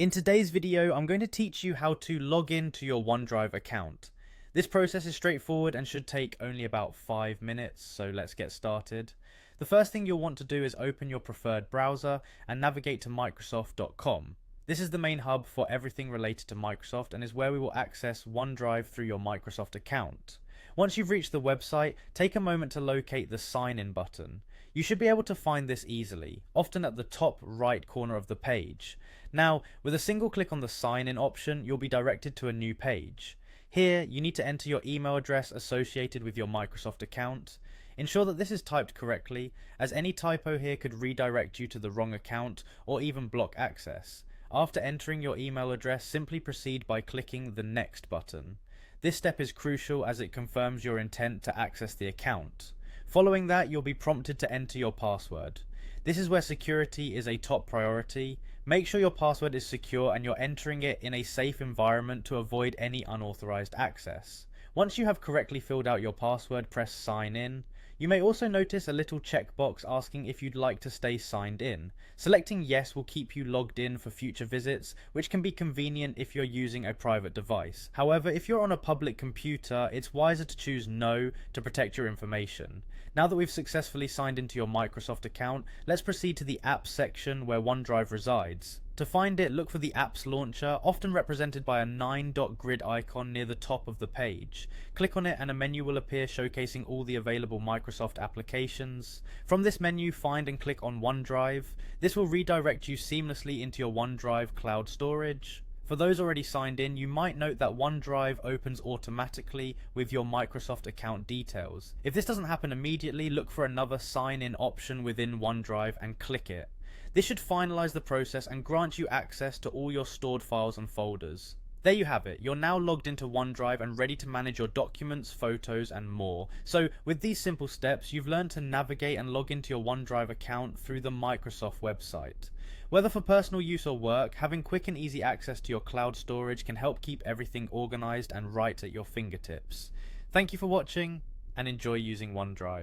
In today's video, I'm going to teach you how to log in to your OneDrive account. This process is straightforward and should take only about 5 minutes, so let's get started. The first thing you'll want to do is open your preferred browser and navigate to Microsoft.com. This is the main hub for everything related to Microsoft and is where we will access OneDrive through your Microsoft account. Once you've reached the website, take a moment to locate the Sign In button. You should be able to find this easily, often at the top right corner of the page. Now, with a single click on the Sign In option, you'll be directed to a new page. Here, you need to enter your email address associated with your Microsoft account. Ensure that this is typed correctly, as any typo here could redirect you to the wrong account or even block access. After entering your email address, simply proceed by clicking the Next button. This step is crucial as it confirms your intent to access the account. Following that, you'll be prompted to enter your password. This is where security is a top priority. Make sure your password is secure and you're entering it in a safe environment to avoid any unauthorized access. Once you have correctly filled out your password, press Sign In. You may also notice a little checkbox asking if you'd like to stay signed in. Selecting yes will keep you logged in for future visits, which can be convenient if you're using a private device. However, if you're on a public computer, it's wiser to choose no to protect your information. Now that we've successfully signed into your Microsoft account, let's proceed to the Apps section where OneDrive resides. To find it, look for the Apps launcher, often represented by a 9-dot grid icon near the top of the page. Click on it and a menu will appear showcasing all the available Microsoft applications. From this menu, find and click on OneDrive. This will redirect you seamlessly into your OneDrive cloud storage. For those already signed in, you might note that OneDrive opens automatically with your Microsoft account details. If this doesn't happen immediately, look for another sign in option within OneDrive and click it. This should finalize the process and grant you access to all your stored files and folders. There you have it, you're now logged into OneDrive and ready to manage your documents, photos and more. So with these simple steps, you've learned to navigate and log into your OneDrive account through the Microsoft website. Whether for personal use or work, having quick and easy access to your cloud storage can help keep everything organized and right at your fingertips. Thank you for watching and enjoy using OneDrive.